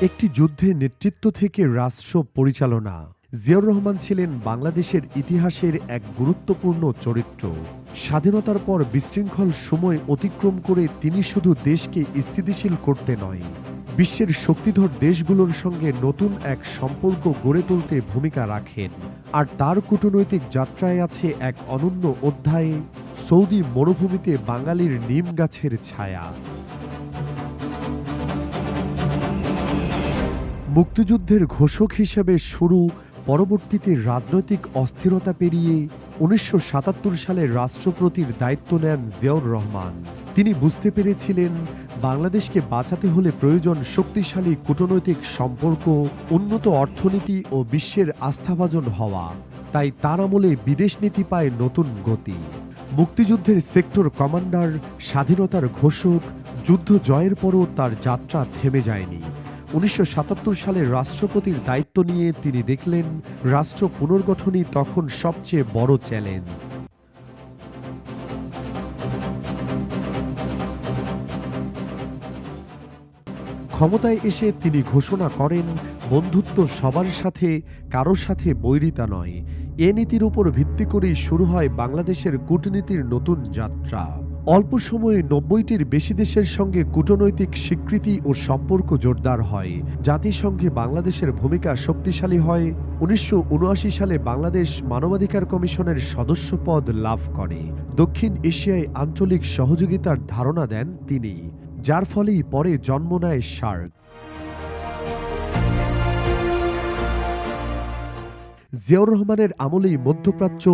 একটি যুদ্ধে নেতৃত্ব থেকে রাষ্ট্র পরিচালনা। জিয়াউর রহমান ছিলেন বাংলাদেশের ইতিহাসের এক গুরুত্বপূর্ণ চরিত্র। স্বাধীনতার পর বিশৃঙ্খল সময় অতিক্রম করে তিনি শুধু দেশকে স্থিতিশীল করতে নয়, বিশ্বের শক্তিধর দেশগুলোর সঙ্গে নতুন এক সম্পর্ক গড়ে তুলতে ভূমিকা রাখেন। আর তার কূটনৈতিক যাত্রায় আছে এক অনন্য অধ্যায়ে, সৌদি মরুভূমিতে বাঙালির নিম গাছের ছায়া। মুক্তিযুদ্ধের ঘোষক হিসেবে শুরু, পরবর্তীতে রাজনৈতিক অস্থিরতা পেরিয়ে ১৯৭৭ সালে রাষ্ট্রপতির দায়িত্ব নেন জিয়াউর রহমান। তিনি বুঝতে পেরেছিলেন বাংলাদেশকে বাঁচাতে হলে প্রয়োজন শক্তিশালী কূটনৈতিক সম্পর্ক, উন্নত অর্থনীতি ও বিশ্বের আস্থাভাজন হওয়া। তাই তার আমলে বিদেশনীতি পায় নতুন গতি। মুক্তিযুদ্ধের সেক্টর কমান্ডার, স্বাধীনতার ঘোষক, যুদ্ধ জয়ের পরও তার যাত্রা থেমে যায়নি। ১৯৭৭ সালে রাষ্ট্রপতির দায়িত্ব নিয়ে তিনি দেখলেন রাষ্ট্র পুনর্গঠনই তখন সবচেয়ে বড় চ্যালেঞ্জ। ক্ষমতায় এসে তিনি ঘোষণা করেন, বন্ধুত্ব সবার সাথে, কারো সাথে বৈরিতা নয়। এ নীতির উপর ভিত্তি করেই শুরু হয় বাংলাদেশের কূটনীতির নতুন যাত্রা। অল্প সময়ে ৯০টির বেশি দেশের সঙ্গে কূটনৈতিক স্বীকৃতি ও সম্পর্ক জোরদার হয়। জাতিসংঘে বাংলাদেশের ভূমিকা শক্তিশালী হয়। ১৯৭৯ সালে বাংলাদেশ মানবাধিকার কমিশনের সদস্যপদ লাভ করে। দক্ষিণ এশিয়ায় আঞ্চলিক সহযোগিতার ধারণা দেন তিনি, যার ফলেই পরে জন্ম নেয় সার্ক। জিয়াউর রহমানের আমলেই মধ্যপ্রাচ্য,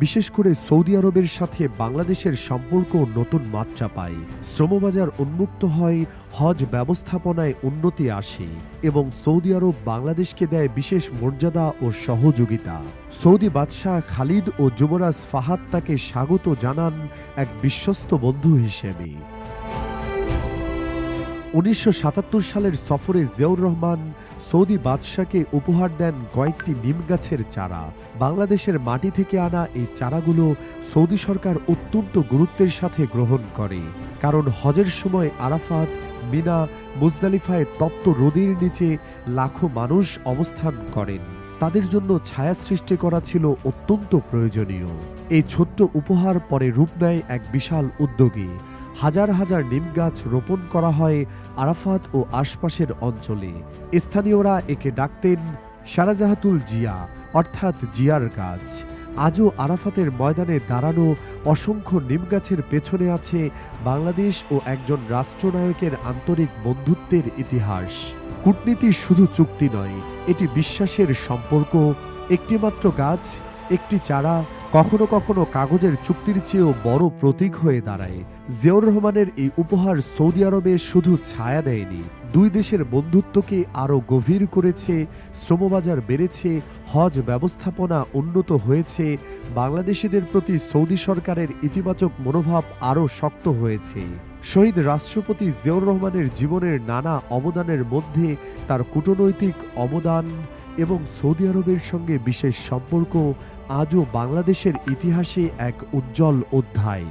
বিশেষ করে সৌদি আরবের সাথে বাংলাদেশের সম্পর্ক নতুন মাত্রা পায়। শ্রমবাজার উন্মুক্ত হয়, হজ ব্যবস্থাপনায় উন্নতি আসে এবং সৌদি আরব বাংলাদেশকে দেয় বিশেষ মর্যাদা ও সহযোগিতা। সৌদি বাদশাহ খালিদ ও যুবরাজ ফাহাদ তাকে স্বাগত জানান এক বিশ্বস্ত বন্ধু হিসেবে। ১৯৭৭ সালের সফরে জিয়াউর রহমান সৌদি বাদশাকে উপহার দেন কয়েকটি নিম গাছের চারা। বাংলাদেশের মাটি থেকে আনা এই চারাগুলো সৌদি সরকার অত্যন্ত গুরুত্বের সাথে গ্রহণ করে, কারণ হজের সময় আরাফাত, মিনা, মুজদালিফায় তপ্ত রোদের নিচে লাখো মানুষ অবস্থান করেন। তাদের জন্য ছায়া সৃষ্টি করা ছিল অত্যন্ত প্রয়োজনীয়। এই ছোট্ট উপহার পরে রূপ নেয় এক বিশাল উদ্যোগে। হাজার হাজার নিম গাছ রোপণ করা হয় আরাফাত ও আশপাশের অঞ্চলে। স্থানীয়রা একে ডাকতেন শাহজাহাতুল জিয়া, অর্থাৎ জিয়ার গাছ। আজও আরাফাতের ময়দানে দাঁড়ানো অসংখ্য নিম গাছের পেছনে আছে বাংলাদেশ ও একজন রাষ্ট্রনায়কের আন্তরিক বন্ধুত্বের ইতিহাস। কূটনীতি শুধু চুক্তি নয়, এটি বিশ্বাসের সম্পর্ক। একটিমাত্র গাছ, একটি চারা কখনো কখনো কাগজের চুক্তির চেয়েও বড় প্রতীক হয়ে দাঁড়ায়। জিয়াউর রহমানের এই উপহার সৌদি আরবে শুধু ছায়া দেয়নি, দুই দেশের বন্ধুত্বকে আরও গভীর করেছে। শ্রমবাজার বেড়েছে, হজ ব্যবস্থাপনা উন্নত হয়েছে, বাংলাদেশিদের প্রতি সৌদি সরকারের ইতিবাচক মনোভাব আরও শক্ত হয়েছে। শহীদ রাষ্ট্রপতি জিয়াউর রহমানের জীবনের নানা অবদানের মধ্যে তার কূটনৈতিক অবদান এবং সৌদি আরবের সঙ্গে বিশেষ সম্পর্ক আজও বাংলাদেশের ইতিহাসে এক উজ্জ্বল অধ্যায়।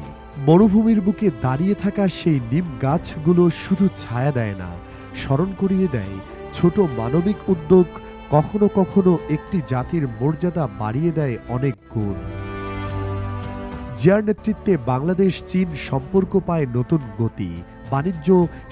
মরুভূমির বুকে দাঁড়িয়ে থাকা সেই নিম গাছগুলো শুধু ছায়া দেয় না, স্মরণ করিয়ে দেয় ছোট মানবিক উদ্যোগ কখনো কখনো একটি জাতির মর্যাদা বাড়িয়ে দেয় অনেক গুণ। জিয়ার নেতৃত্বে বাংলাদেশ চীন সম্পর্ক পায় নতুন গতি। বাণিজ্য,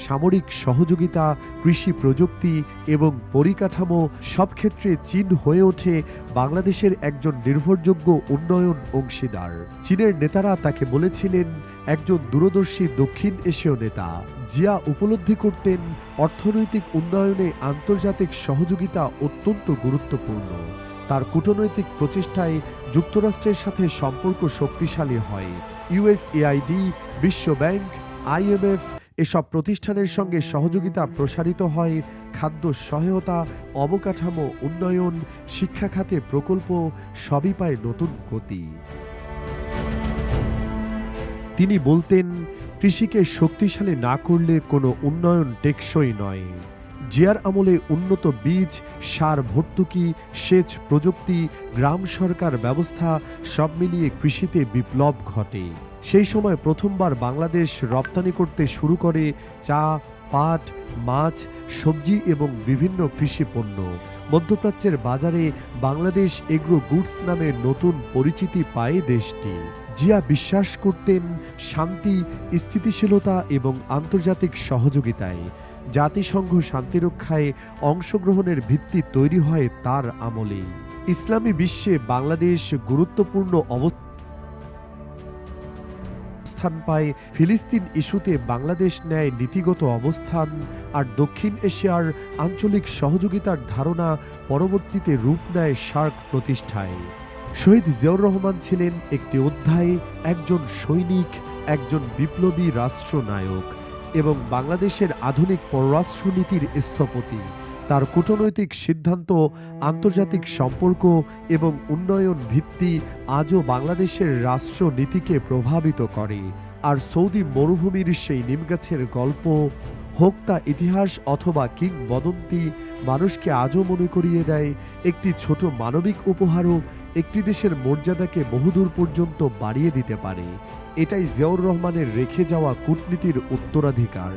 সামরিক সহযোগিতা, কৃষি প্রযুক্তি এবং পরিকাঠামো সব ক্ষেত্রে চীন হয়ে ওঠে বাংলাদেশের একজন নির্ভরযোগ্য উন্নয়ন অংশীদার। চীনের নেতারা তাকে বলেছিলেন একজন দূরদর্শী দক্ষিণ এশীয় নেতা। জিয়া উপলব্ধি করতেন অর্থনৈতিক উন্নয়নে আন্তর্জাতিক সহযোগিতা অত্যন্ত গুরুত্বপূর্ণ। তার কূটনৈতিক প্রচেষ্টায় যুক্তরাষ্ট্রের সাথে সম্পর্ক শক্তিশালী হয়। ইউএসএআইডি, বিশ্ব ব্যাংক, IMF এসব প্রতিষ্ঠানের সঙ্গে সহযোগিতা প্রসারিত হয়। খাদ্য সহায়তা, অবকাঠামো উন্নয়ন, শিক্ষা খাতে প্রকল্প সবই পায় নতুন গতি। তিনি বলতেন, কৃষিকে শক্তিশালী না করলে কোনো উন্নয়ন টেকসই নয়। জিয়ার আমলে উন্নত বীজ, সার ভর্তুকি, সেচ প্রযুক্তি, গ্রাম সরকার ব্যবস্থা সব মিলিয়ে কৃষিতে বিপ্লব ঘটে। সেই সময় প্রথমবার বাংলাদেশ রপ্তানি করতে শুরু করে চা, পাট, মাছ, সবজি এবং বিভিন্ন কৃষি পণ্য। মধ্যপ্রাচ্যের বাজারে বাংলাদেশ এগ্রো গুডস নামে নতুন পরিচিতি পায় দেশটি। জিয়া বিশ্বাস করতেন শান্তি, স্থিতিশীলতা এবং আন্তর্জাতিক সহযোগিতায়। জাতিসংঘ শান্তিরক্ষায় অংশগ্রহণের ভিত্তি তৈরি হয় তার আমলেই। ইসলামী বিশ্বে বাংলাদেশ গুরুত্বপূর্ণ অবস্থান পায়। ফিলিস্তিন ইস্যুতে বাংলাদেশ নেয় নীতিগত অবস্থান, আর দক্ষিণ এশিয়ার আঞ্চলিক সহযোগিতার ধারণা পরবর্তীতে রূপ নেয় সার্ক প্রতিষ্ঠায়। শহীদ জিয়াউর রহমান ছিলেন একটি অধ্যায়, একজন সৈনিক, একজন বিপ্লবী রাষ্ট্রনায়ক এবং বাংলাদেশের আধুনিক পররাষ্ট্রনীতির স্থপতি। তার কূটনৈতিক সিদ্ধান্ত, আন্তর্জাতিক সম্পর্ক এবং উন্নয়ন ভিত্তি আজও বাংলাদেশের রাষ্ট্রনীতিকে প্রভাবিত করে। আর সৌদি মরুভূমির সেই নিমগাছের গল্প, হোক তা ইতিহাস অথবা কিংবদন্তি, মানুষকে আজও মনে করিয়ে দেয় একটি ছোট মানবিক উপহারও একটি দেশের মর্যাদাকে বহুদূর পর্যন্ত বাড়িয়ে দিতে পারে। এটাই জিয়াউর রহমানের রেখে যাওয়া কূটনীতির উত্তরাধিকার।